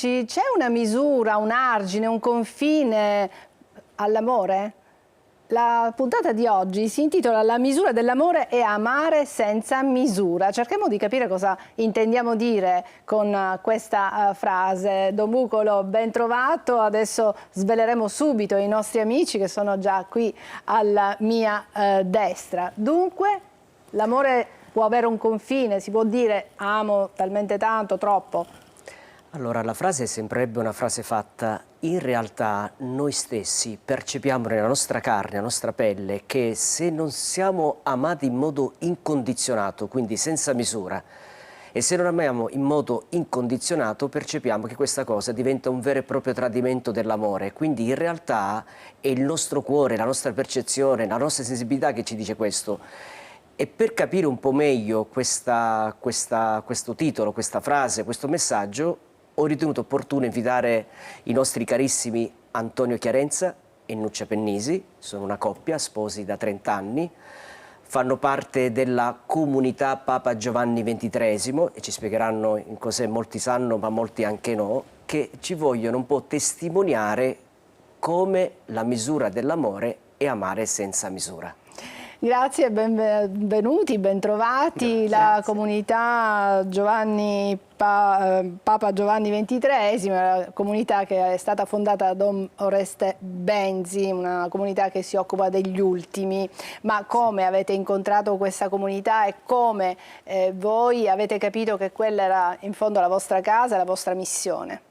C'è una misura, un argine, un confine all'amore? La puntata di oggi si intitola La misura dell'amore è amare senza misura. Cerchiamo di capire cosa intendiamo dire con questa frase. Don Bucolo, ben trovato. Adesso sveleremo subito i nostri amici che sono già qui alla mia destra. Dunque, l'amore può avere un confine, si può dire amo talmente tanto, troppo? Allora, la frase sembrerebbe una frase fatta. In realtà noi stessi percepiamo nella nostra carne, nella nostra pelle, che se non siamo amati in modo incondizionato, quindi senza misura, e se non amiamo in modo incondizionato, percepiamo che questa cosa diventa un vero e proprio tradimento dell'amore. Quindi in realtà è il nostro cuore, la nostra percezione, la nostra sensibilità che ci dice questo. E per capire un po' meglio questo titolo, questa frase, questo messaggio, ho ritenuto opportuno invitare i nostri carissimi Antonio Chiarenza e Nuccia Pennisi. Sono una coppia, sposi da 30 anni, fanno parte della comunità Papa Giovanni XXIII e ci spiegheranno in cos'è, molti sanno ma molti anche no, che ci vogliono un po' testimoniare come la misura dell'amore è amare senza misura. Grazie, benvenuti, bentrovati. La comunità Papa Giovanni XXIII, la comunità che è stata fondata da Don Oreste Benzi, una comunità che si occupa degli ultimi. Ma come avete incontrato questa comunità e come voi avete capito che quella era in fondo la vostra casa, la vostra missione?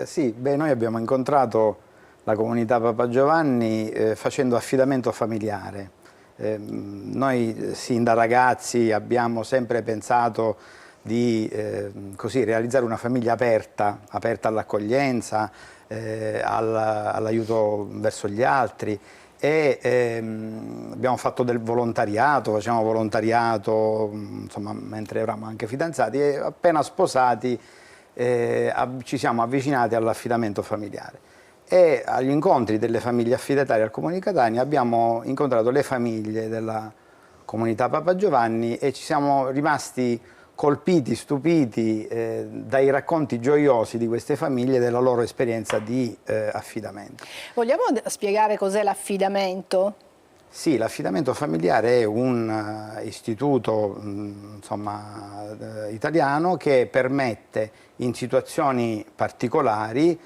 Sì, noi abbiamo incontrato la comunità Papa Giovanni facendo affidamento familiare. Noi sin da ragazzi abbiamo sempre pensato di così, realizzare una famiglia aperta all'accoglienza, all'aiuto verso gli altri e abbiamo fatto del volontariato, facciamo volontariato insomma, mentre eravamo anche fidanzati e appena sposati ci siamo avvicinati all'affidamento familiare. E agli incontri delle famiglie affidatarie al Comune di Catania abbiamo incontrato le famiglie della comunità Papa Giovanni e ci siamo rimasti colpiti, stupiti dai racconti gioiosi di queste famiglie e della loro esperienza di affidamento. Vogliamo spiegare cos'è l'affidamento? Sì, l'affidamento familiare è un istituto insomma, italiano che permette in situazioni particolari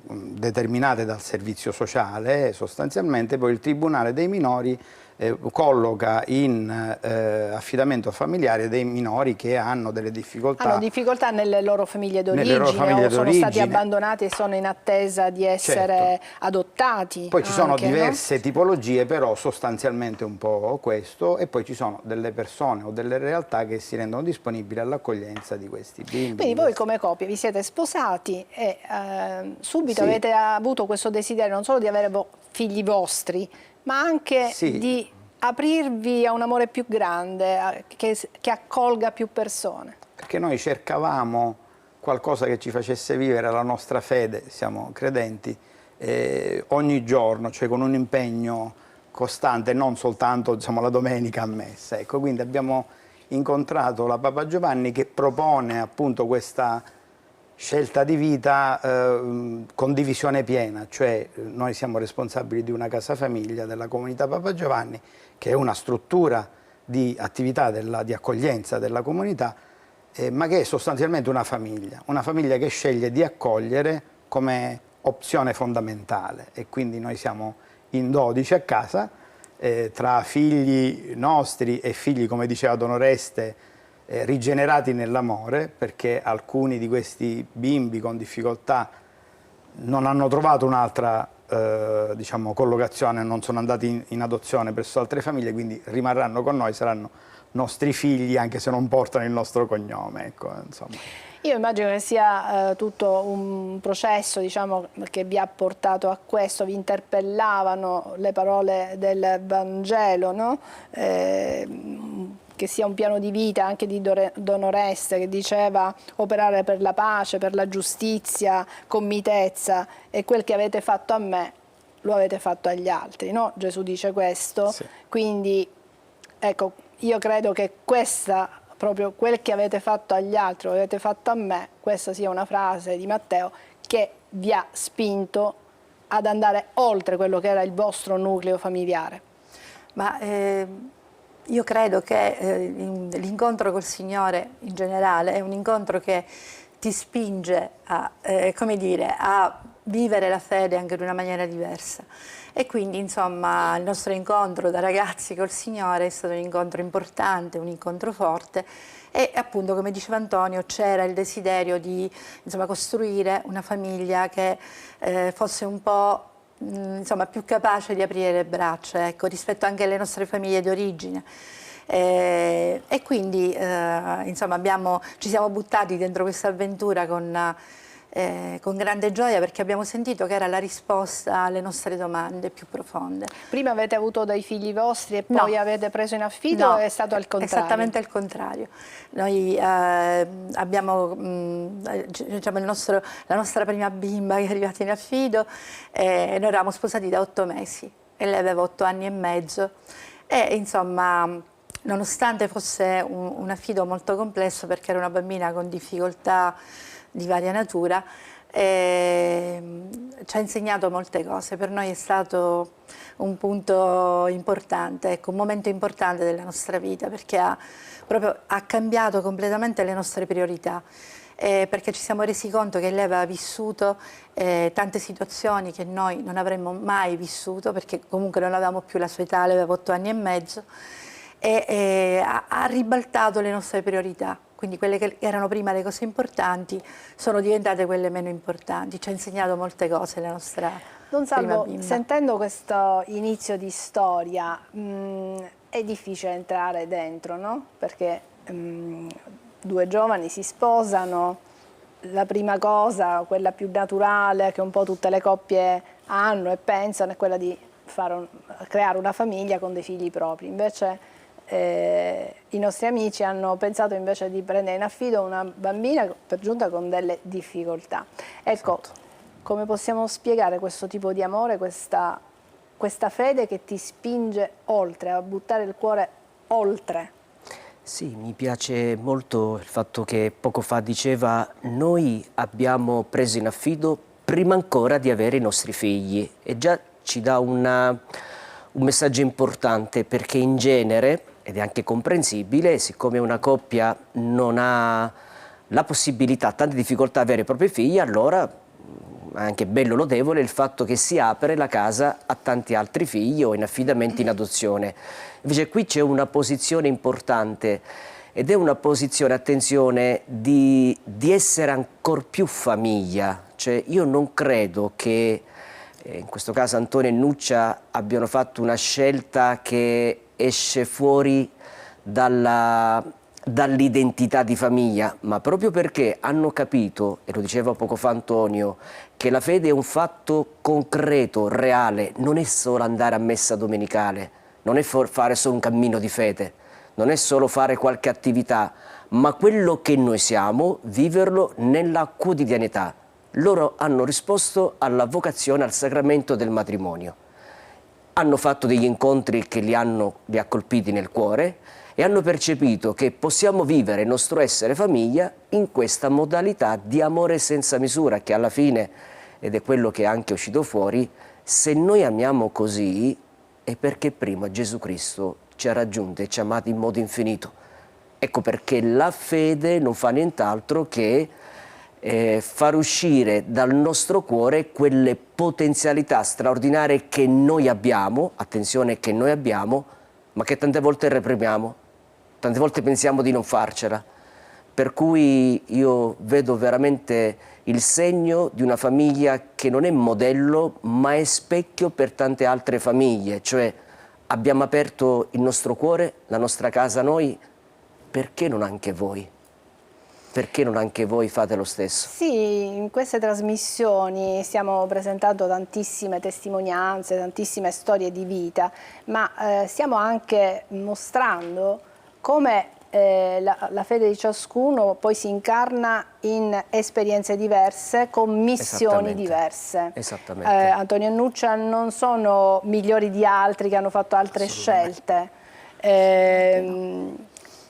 determinate dal servizio sociale, sostanzialmente poi il Tribunale dei minori colloca in affidamento familiare dei minori che hanno delle difficoltà. Hanno difficoltà nelle loro famiglie d'origine o sono stati abbandonati e sono in attesa di essere adottati. Poi ci sono diverse tipologie, però sostanzialmente un po' questo, e poi ci sono delle persone o delle realtà che si rendono disponibili all'accoglienza di questi bimbi. Quindi voi come coppia vi siete sposati e subito avete avuto questo desiderio non solo di avere figli vostri, ma anche di aprirvi a un amore più grande, che accolga più persone. Perché noi cercavamo qualcosa che ci facesse vivere la nostra fede, siamo credenti, ogni giorno, cioè con un impegno costante, non soltanto diciamo, la domenica a messa. Ecco, quindi abbiamo incontrato la Papa Giovanni che propone appunto questa scelta di vita con divisione piena, cioè noi siamo responsabili di una casa famiglia della comunità Papa Giovanni, che è una struttura di attività di accoglienza della comunità, ma che è sostanzialmente una famiglia che sceglie di accogliere come opzione fondamentale e quindi noi siamo in 12 a casa, tra figli nostri e figli, come diceva Don Oreste, rigenerati nell'amore, perché alcuni di questi bimbi con difficoltà non hanno trovato un'altra diciamo, collocazione, non sono andati in adozione presso altre famiglie, quindi rimarranno con noi, saranno nostri figli anche se non portano il nostro cognome. Ecco, insomma. Io immagino che sia tutto un processo diciamo, che vi ha portato a questo, vi interpellavano le parole del Vangelo, no? Che sia un piano di vita anche di Don Oreste che diceva operare per la pace, per la giustizia, con mitezza, e quel che avete fatto a me lo avete fatto agli altri, no? Gesù dice questo, quindi ecco, io credo che questa proprio quel che avete fatto agli altri lo avete fatto a me, questa sia una frase di Matteo che vi ha spinto ad andare oltre quello che era il vostro nucleo familiare. Ma io credo che l'incontro col Signore in generale è un incontro che ti spinge a, come dire, a vivere la fede anche in una maniera diversa. E quindi, insomma, il nostro incontro da ragazzi col Signore è stato un incontro importante, un incontro forte e appunto, come diceva Antonio, c'era il desiderio di, insomma, costruire una famiglia che fosse un po', insomma, più capace di aprire le braccia, ecco, rispetto anche alle nostre famiglie di origine. E quindi insomma ci siamo buttati dentro questa avventura con grande gioia, perché abbiamo sentito che era la risposta alle nostre domande più profonde. Prima avete avuto dei figli vostri e poi avete preso in affido o è stato al contrario? Esattamente al contrario. Noi abbiamo diciamo, la nostra prima bimba che è arrivata in affido, noi eravamo sposati da 8 mesi e lei aveva 8 anni e mezzo e insomma, nonostante fosse un affido molto complesso, perché era una bambina con difficoltà di varia natura, ci ha insegnato molte cose. Per noi è stato un punto importante, ecco, un momento importante della nostra vita, perché ha cambiato completamente le nostre priorità. Perché ci siamo resi conto che lei aveva vissuto tante situazioni che noi non avremmo mai vissuto, perché comunque non avevamo più la sua età, lei aveva 8 anni e mezzo, e ha ribaltato le nostre priorità. Quindi quelle che erano prima le cose importanti sono diventate quelle meno importanti. Ci ha insegnato molte cose la nostra Don Salvo, prima bimba. sentendo questo inizio di storia, è difficile entrare dentro, no? Perché 2 giovani si sposano, la prima cosa, quella più naturale che un po' tutte le coppie hanno e pensano, è quella di creare una famiglia con dei figli propri. Invece i nostri amici hanno pensato invece di prendere in affido una bambina per giunta con delle difficoltà. Ecco, come possiamo spiegare questo tipo di amore, questa fede che ti spinge oltre, a buttare il cuore oltre? Sì, mi piace molto il fatto che poco fa diceva noi abbiamo preso in affido prima ancora di avere i nostri figli, e già ci dà un messaggio importante, perché in genere, ed è anche comprensibile, siccome una coppia non ha la possibilità, tante difficoltà a avere i propri figli, allora è anche bello lodevole il fatto che si apre la casa a tanti altri figli o in affidamenti in adozione. Invece qui c'è una posizione importante, ed è una posizione, attenzione, di essere ancor più famiglia. Cioè io non credo che in questo caso Antonio e Nuccia abbiano fatto una scelta che esce fuori dall'identità di famiglia, ma proprio perché hanno capito, e lo diceva poco fa Antonio, che la fede è un fatto concreto, reale, non è solo andare a messa domenicale, non è fare solo un cammino di fede, non è solo fare qualche attività, ma quello che noi siamo, viverlo nella quotidianità. Loro hanno risposto alla vocazione, al sacramento del matrimonio. Hanno fatto degli incontri che li ha colpiti nel cuore e hanno percepito che possiamo vivere il nostro essere famiglia in questa modalità di amore senza misura, che alla fine, ed è quello che è anche uscito fuori, se noi amiamo così è perché prima Gesù Cristo ci ha raggiunto e ci ha amato in modo infinito. Ecco perché la fede non fa nient'altro che far uscire dal nostro cuore quelle potenzialità straordinarie che noi abbiamo, attenzione, che noi abbiamo, ma che tante volte reprimiamo, tante volte pensiamo di non farcela. Per cui io vedo veramente il segno di una famiglia che non è modello, ma è specchio per tante altre famiglie. Cioè abbiamo aperto il nostro cuore, la nostra casa a noi, perché non anche voi? Perché non anche voi fate lo stesso? Sì, in queste trasmissioni stiamo presentando tantissime testimonianze, tantissime storie di vita, ma stiamo anche mostrando come la fede di ciascuno poi si incarna in esperienze diverse, con missioni diverse. Esattamente. Antonio e Nuccia non sono migliori di altri che hanno fatto altre scelte.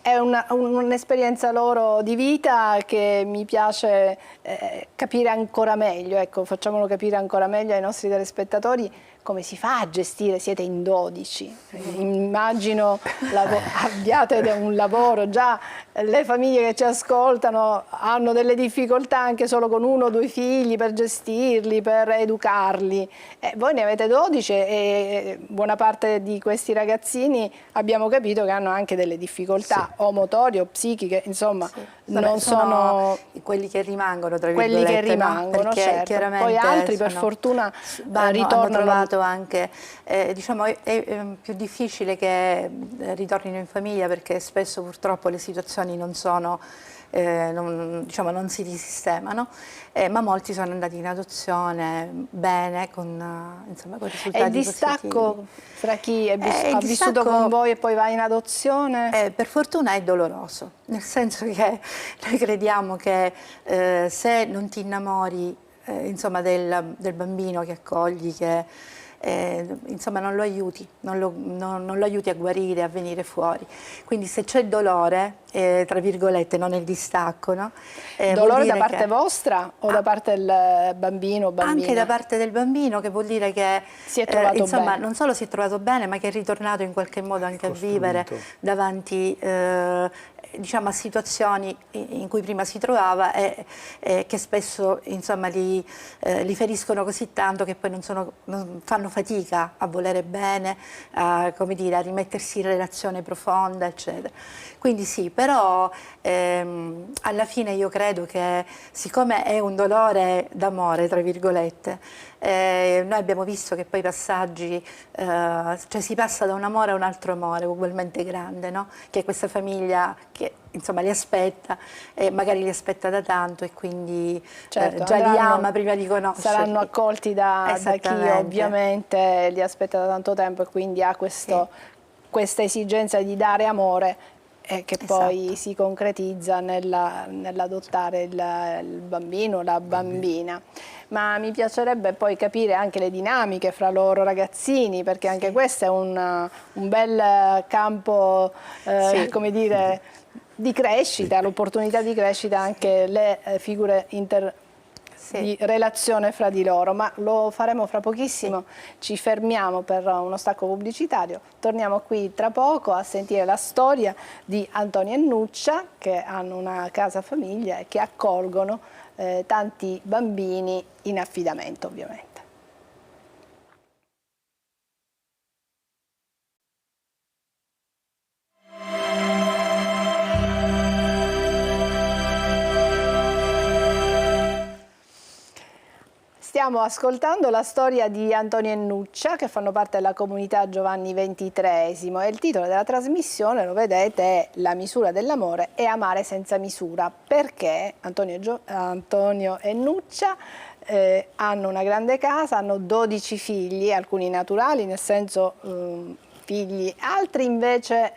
è un'esperienza loro di vita che mi piace capire ancora meglio, ecco, facciamolo capire ancora meglio ai nostri telespettatori come si fa a gestire, siete in 12, immagino abbiate un lavoro, già le famiglie che ci ascoltano hanno delle difficoltà anche solo con 1 o 2 figli per gestirli, per educarli, voi ne avete 12 e buona parte di questi ragazzini abbiamo capito che hanno anche delle difficoltà o motorie o psichiche, insomma, non sono quelli che rimangono, tra quelli virgolette, che rimangono, no? certo. Chiaramente Poi altri per fortuna ritornano. Hanno trovato anche, diciamo, è più difficile che ritornino in famiglia perché spesso purtroppo le situazioni non sono, diciamo, non si risistemano, ma molti sono andati in adozione bene, insomma, con risultati E il distacco positivi. fra chi ha vissuto con voi e poi va in adozione? Per fortuna è doloroso, nel senso che noi crediamo che se non ti innamori insomma, del bambino che accogli, che insomma non lo aiuti, non lo aiuti a guarire, a venire fuori. Quindi se c'è dolore, tra virgolette, non è il distacco, no? Dolore da parte vostra o da parte del bambino o bambina? Anche da parte del bambino, che vuol dire che si è trovato insomma, bene. non solo si è trovato bene, ma che è ritornato in qualche modo anche a vivere davanti diciamo, a situazioni in cui prima si trovava e che spesso insomma, li feriscono così tanto che poi non fanno fatica a volere bene, come dire, a rimettersi in relazione profonda, eccetera. Quindi sì, però alla fine io credo che siccome è un dolore d'amore, tra virgolette, noi abbiamo visto che poi i passaggi, cioè si passa da un amore a un altro amore ugualmente grande, no? Che è questa famiglia che insomma li aspetta e magari li aspetta da tanto e quindi certo, già li ama prima di conoscerli. Saranno accolti da chi ovviamente li aspetta da tanto tempo e quindi ha questa esigenza di dare amore che poi si concretizza nell'adottare il bambino, la bambina. Ma mi piacerebbe poi capire anche le dinamiche fra loro ragazzini, perché anche questo è un bel campo, come dire, di crescita, l'opportunità di crescita, anche le figure di relazione fra di loro, ma lo faremo fra pochissimo, ci fermiamo per uno stacco pubblicitario, torniamo qui tra poco a sentire la storia di Antonio e Nuccia, che hanno una casa famiglia e che accolgono tanti bambini in affidamento ovviamente. Stiamo ascoltando la storia di Antonio e Nuccia, che fanno parte della comunità Giovanni XXIII, e il titolo della trasmissione, lo vedete, è La misura dell'amore e amare senza misura, perché Antonio e Nuccia hanno una grande casa, hanno 12 figli, alcuni naturali, nel senso figli, altri invece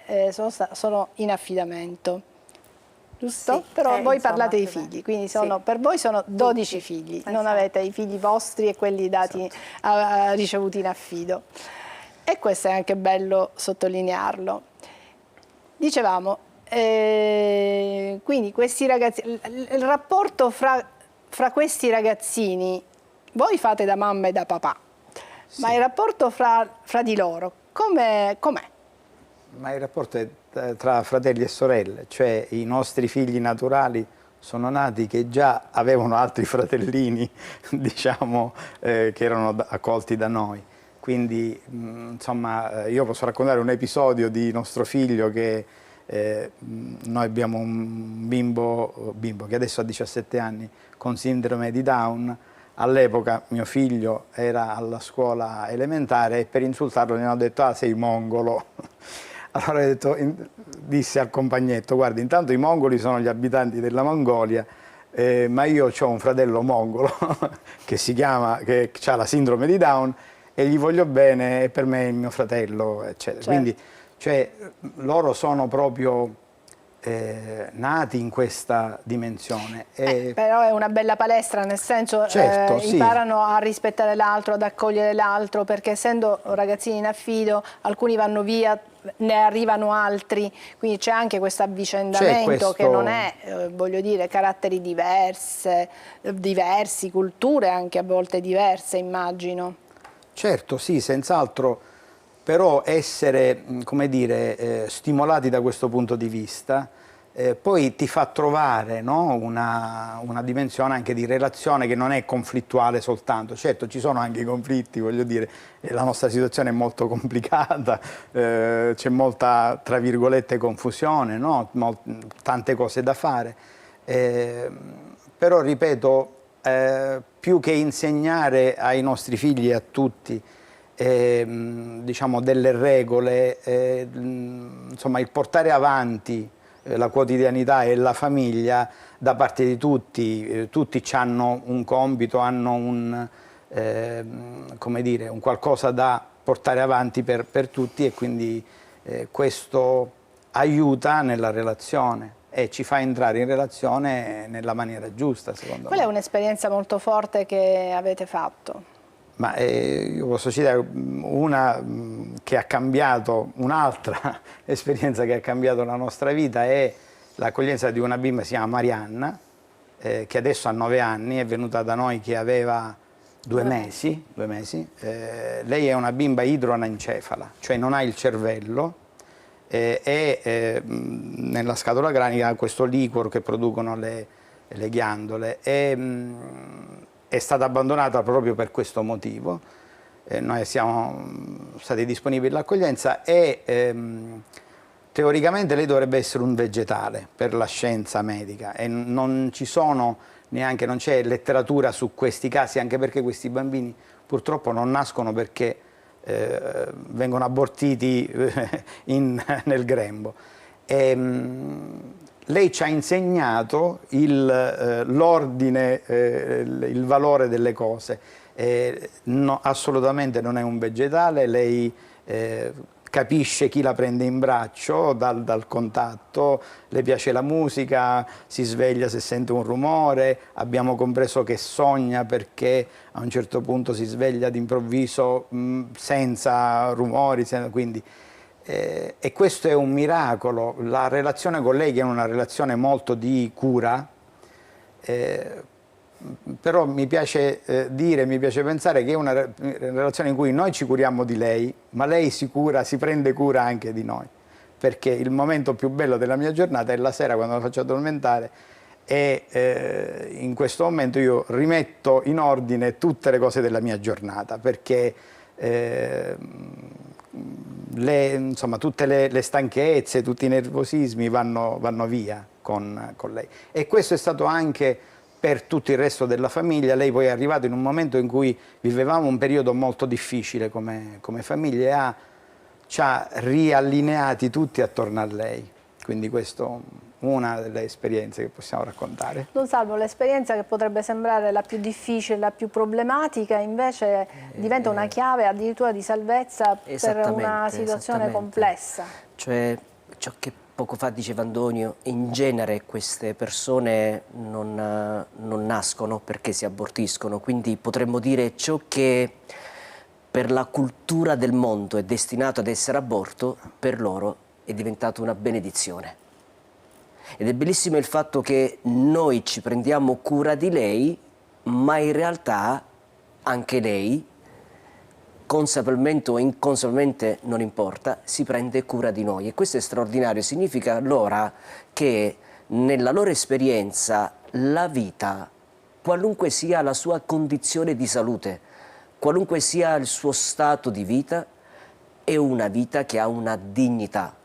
sono in affidamento. Giusto? Sì, però voi insomma, parlate di figli, quindi per voi sono 12 figli, esatto. Non avete i figli vostri e quelli dati, ricevuti in affido. E questo è anche bello sottolinearlo. Dicevamo, quindi questi ragazzi, il rapporto fra questi ragazzini, voi fate da mamma e da papà, ma il rapporto fra di loro, com'è? Ma il rapporto è tra fratelli e sorelle, cioè i nostri figli naturali sono nati che già avevano altri fratellini, diciamo, che erano accolti da noi. Quindi, insomma, io posso raccontare un episodio di nostro figlio che noi abbiamo un bimbo che adesso ha 17 anni con sindrome di Down. All'epoca mio figlio era alla scuola elementare e per insultarlo gli hanno detto: ah, sei mongolo. Allora disse al compagnetto: guarda, intanto i mongoli sono gli abitanti della Mongolia, ma io ho un fratello mongolo che ha la sindrome di Down e gli voglio bene e per me è il mio fratello, eccetera. Certo. Quindi, cioè, loro sono proprio nati in questa dimensione. Però è una bella palestra, nel senso Certo, sì. imparano a rispettare l'altro, ad accogliere l'altro, perché essendo ragazzini in affido, alcuni vanno via, ne arrivano altri, quindi c'è anche questo avvicendamento che non è, voglio dire, caratteri diversi, culture anche a volte diverse, immagino. Certo, sì, senz'altro, però essere, come dire, stimolati da questo punto di vista, poi ti fa trovare, no, una dimensione anche di relazione che non è conflittuale soltanto. Certo, ci sono anche i conflitti, voglio dire, la nostra situazione è molto complicata, c'è molta, tra virgolette, confusione, no? Tante cose da fare, però ripeto, più che insegnare ai nostri figli e a tutti diciamo delle regole, insomma il portare avanti la quotidianità e la famiglia da parte di tutti, tutti hanno un compito, hanno come dire, un qualcosa da portare avanti per tutti, e quindi questo aiuta nella relazione e ci fa entrare in relazione nella maniera giusta, secondo me. Quella è un'esperienza molto forte che avete fatto. Ma io posso citare una che ha cambiato, un'altra esperienza che ha cambiato la nostra vita, è l'accoglienza di una bimba, si chiama Marianna, che adesso ha 9 anni, è venuta da noi che aveva 2 mesi. Lei è una bimba idroanencefala, cioè non ha il cervello, e nella scatola cranica ha questo liquor che producono le ghiandole. È stata abbandonata proprio per questo motivo. Noi siamo stati disponibili all'accoglienza e teoricamente lei dovrebbe essere un vegetale per la scienza medica, e non ci sono neanche, non c'è letteratura su questi casi, anche perché questi bambini purtroppo non nascono perché vengono abortiti nel grembo. Lei ci ha insegnato l'ordine, il valore delle cose. No, assolutamente non è un vegetale, lei capisce chi la prende in braccio dal contatto, le piace la musica, si sveglia se sente un rumore, abbiamo compreso che sogna perché a un certo punto si sveglia d'improvviso senza rumori, quindi... e questo è un miracolo. La relazione con lei, che è una relazione molto di cura, però mi piace mi piace pensare che è una relazione in cui noi ci curiamo di lei, ma lei si prende cura anche di noi, perché il momento più bello della mia giornata è la sera quando la faccio addormentare, e in questo momento io rimetto in ordine tutte le cose della mia giornata, perché insomma, tutte le stanchezze, tutti i nervosismi vanno via con lei. E questo è stato anche per tutto il resto della famiglia. Lei poi è arrivata in un momento in cui vivevamo un periodo molto difficile come famiglia, e ci ha riallineati tutti attorno a lei. Quindi questa è una delle esperienze che possiamo raccontare. Don Salvo, l'esperienza che potrebbe sembrare la più difficile, la più problematica, invece diventa una chiave addirittura di salvezza per una situazione complessa. Cioè, ciò che poco fa diceva Antonio, in genere queste persone non nascono perché si abortiscono, quindi potremmo dire ciò che per la cultura del mondo è destinato ad essere aborto, per loro è diventato una benedizione. Ed è bellissimo il fatto che noi ci prendiamo cura di lei, ma in realtà anche lei, consapevolmente o inconsapevolmente non importa, si prende cura di noi. E questo è straordinario, significa allora che nella loro esperienza la vita, qualunque sia la sua condizione di salute, qualunque sia il suo stato di vita, è una vita che ha una dignità.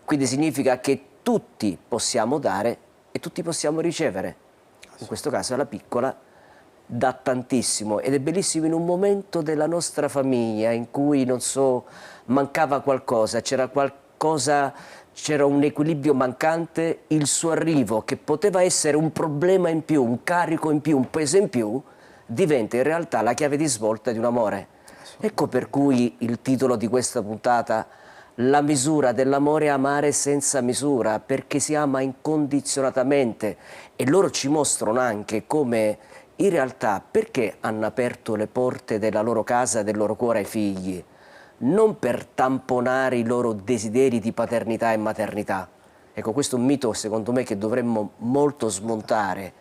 Quindi significa che tutti possiamo dare e tutti possiamo ricevere. In questo caso la piccola dà tantissimo, ed è bellissimo in un momento della nostra famiglia in cui, non so, mancava qualcosa, c'era un equilibrio mancante, il suo arrivo, che poteva essere un problema in più, un carico in più, un peso in più, diventa in realtà la chiave di svolta di un amore. Ecco per cui il titolo di questa puntata, La misura dell'amore è amare senza misura, perché si ama incondizionatamente, e loro ci mostrano anche come in realtà perché hanno aperto le porte della loro casa e del loro cuore ai figli, non per tamponare i loro desideri di paternità e maternità. Ecco, questo è un mito secondo me che dovremmo molto smontare.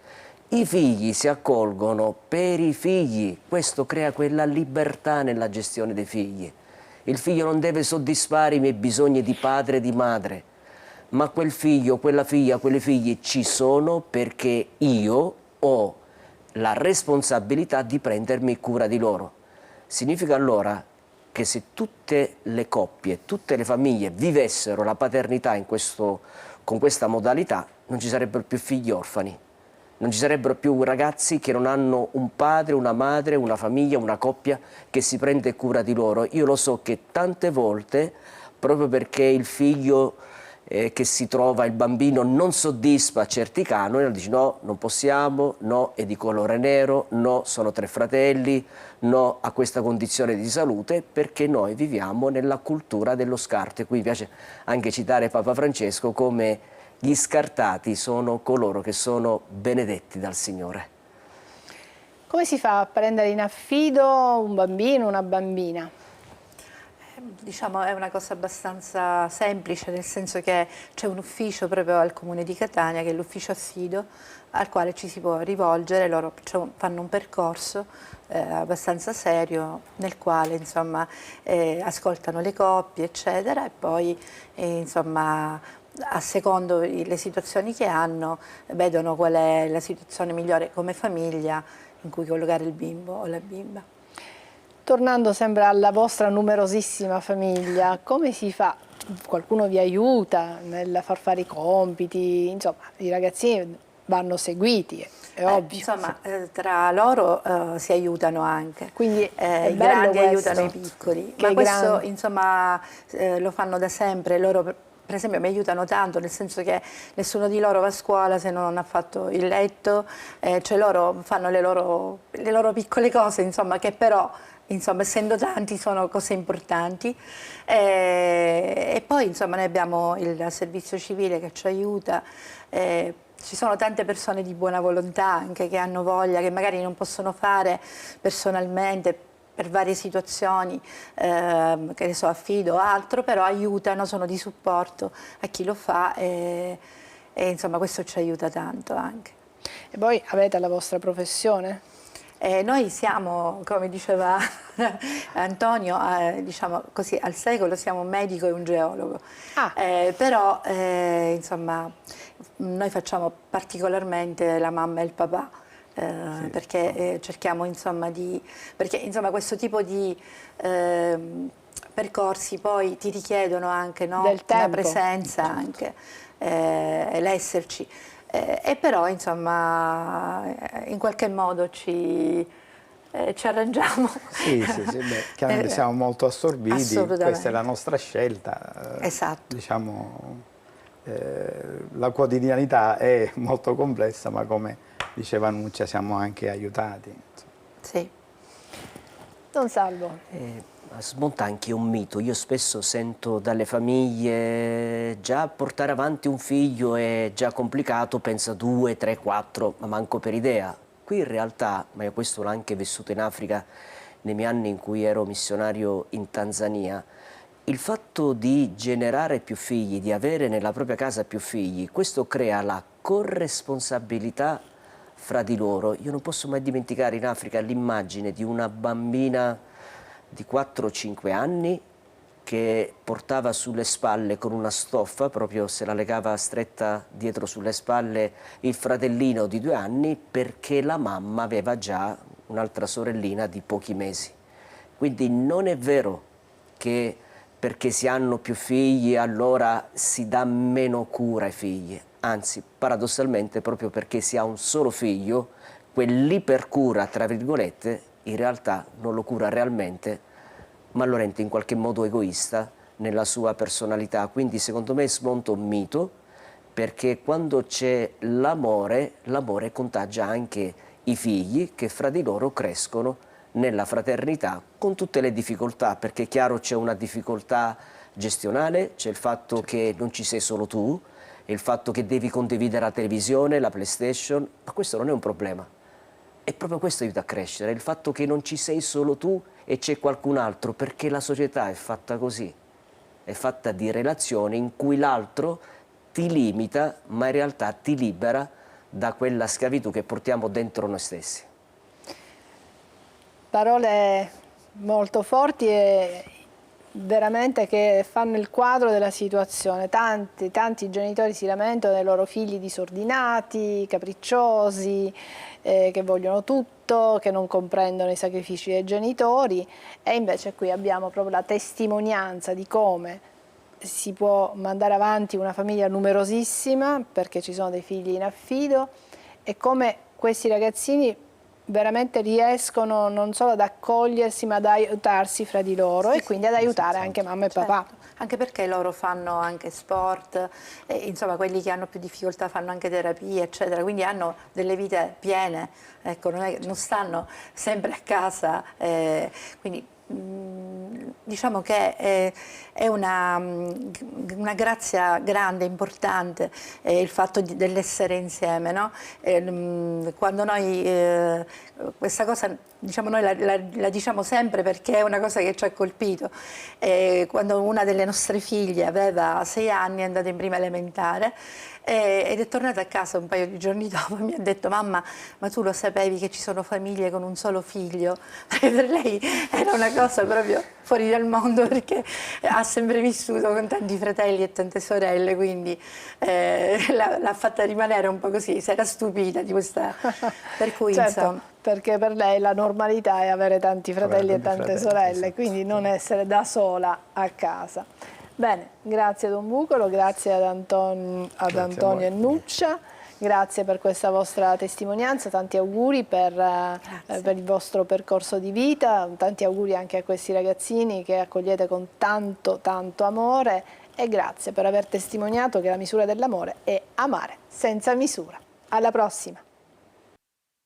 I figli si accolgono per i figli, questo crea quella libertà nella gestione dei figli. Il figlio non deve soddisfare i miei bisogni di padre e di madre, ma quel figlio, quella figlia, quelle figlie ci sono perché io ho la responsabilità di prendermi cura di loro. Significa allora che se tutte le coppie, tutte le famiglie vivessero la paternità con questa modalità, non ci sarebbero più figli orfani. Non ci sarebbero più ragazzi che non hanno un padre, una madre, una famiglia, una coppia che si prende cura di loro. Io lo so che tante volte, proprio perché il figlio che si trova, il bambino, non soddisfa certi canoni, dice no, non possiamo, no, è di colore nero, no, sono 3 fratelli, no, a questa condizione di salute, perché noi viviamo nella cultura dello scarto. E qui mi piace anche citare Papa Francesco come gli scartati sono coloro che sono benedetti dal Signore. Come si fa a prendere in affido un bambino, una bambina? Diciamo è una cosa abbastanza semplice, nel senso che c'è un ufficio proprio al Comune di Catania, che è l'ufficio affido, al quale ci si può rivolgere. Loro fanno un percorso abbastanza serio, nel quale insomma ascoltano le coppie eccetera, e poi insomma a secondo le situazioni che hanno vedono qual è la situazione migliore come famiglia in cui collocare il bimbo o la bimba. Tornando sempre alla vostra numerosissima famiglia, come si fa? Qualcuno vi aiuta nel far fare i compiti? Insomma, i ragazzini vanno seguiti, è ovvio. Insomma, tra loro si aiutano anche. Quindi i grandi aiutano i piccoli. Ma questo insomma lo fanno da sempre. Loro per esempio mi aiutano tanto, nel senso che nessuno di loro va a scuola se non ha fatto il letto, cioè loro fanno le loro piccole cose, insomma, che però insomma, essendo tanti sono cose importanti, e poi insomma noi abbiamo il servizio civile che ci aiuta, ci sono tante persone di buona volontà anche che hanno voglia, che magari non possono fare personalmente per varie situazioni, che ne so, affido o altro, però aiutano, sono di supporto a chi lo fa, e insomma questo ci aiuta tanto anche. E poi avete la vostra professione? Noi siamo, come diceva Antonio, diciamo così, al secolo siamo un medico e un geologo, però insomma noi facciamo particolarmente la mamma e il papà, sì, perché cerchiamo insomma perché insomma questo tipo di percorsi poi ti richiedono anche, no, una presenza, anche l'esserci. E però insomma in qualche modo ci arrangiamo. Sì, beh, chiaramente siamo molto assorbiti, questa è la nostra scelta. Esatto. Diciamo, la quotidianità è molto complessa, ma come diceva Nuccia siamo anche aiutati. Sì. Don Salvo. Smonta anche un mito. Io spesso sento dalle famiglie già portare avanti un figlio è già complicato, pensa 2, 3, 4, ma manco per idea. Qui in realtà, ma io questo l'ho anche vissuto in Africa nei miei anni in cui ero missionario in Tanzania, il fatto di generare più figli, di avere nella propria casa più figli, questo crea la corresponsabilità fra di loro. Io non posso mai dimenticare in Africa l'immagine di una bambina di 4-5 anni che portava sulle spalle con una stoffa, proprio se la legava stretta dietro sulle spalle, il fratellino di 2 anni, perché la mamma aveva già un'altra sorellina di pochi mesi. Quindi non è vero che perché si hanno più figli allora si dà meno cura ai figli, anzi paradossalmente proprio perché si ha un solo figlio, quell'ipercura tra virgolette in realtà non lo cura realmente, ma lo rende in qualche modo egoista nella sua personalità. Quindi secondo me smonta un mito, perché quando c'è l'amore, l'amore contagia anche i figli che fra di loro crescono nella fraternità con tutte le difficoltà, perché è chiaro c'è una difficoltà gestionale, c'è il fatto che non ci sei solo tu, il fatto che devi condividere la televisione, la PlayStation, ma questo non è un problema. E proprio questo aiuta a crescere, il fatto che non ci sei solo tu e c'è qualcun altro, perché la società è fatta così, è fatta di relazioni in cui l'altro ti limita, ma in realtà ti libera da quella schiavitù che portiamo dentro noi stessi. Parole molto forti e veramente che fanno il quadro della situazione. Tanti genitori si lamentano dei loro figli disordinati, capricciosi, che vogliono tutto, che non comprendono i sacrifici dei genitori, e invece qui abbiamo proprio la testimonianza di come si può mandare avanti una famiglia numerosissima perché ci sono dei figli in affido, e come questi ragazzini veramente riescono non solo ad accogliersi ma ad aiutarsi fra di loro, e quindi ad aiutare anche mamma e papà. Certo, anche perché loro fanno anche sport, insomma quelli che hanno più difficoltà fanno anche terapie eccetera, quindi hanno delle vite piene, ecco, non stanno sempre a casa, quindi diciamo che è una grazia grande, importante, il fatto dell'essere insieme, no? Quando noi questa cosa, diciamo, noi la diciamo sempre perché è una cosa che ci ha colpito. Quando una delle nostre figlie aveva 6 anni, è andata in prima elementare ed è tornata a casa un paio di giorni dopo, mi ha detto: mamma, ma tu lo sapevi che ci sono famiglie con un solo figlio? Perché per lei era una cosa proprio fuori dal mondo, perché ha sempre vissuto con tanti fratelli e tante sorelle, quindi l'ha fatta rimanere un po' così, si era stupita di questa, per cui Certo, insomma. perché per lei la normalità è avere tanti fratelli e tante sorelle, quindi non essere da sola a casa. Bene, grazie Don Bucolo, grazie ad Antonio e Nuccia, grazie per questa vostra testimonianza, tanti auguri per il vostro percorso di vita, tanti auguri anche a questi ragazzini che accogliete con tanto amore, e grazie per aver testimoniato che la misura dell'amore è amare senza misura. Alla prossima!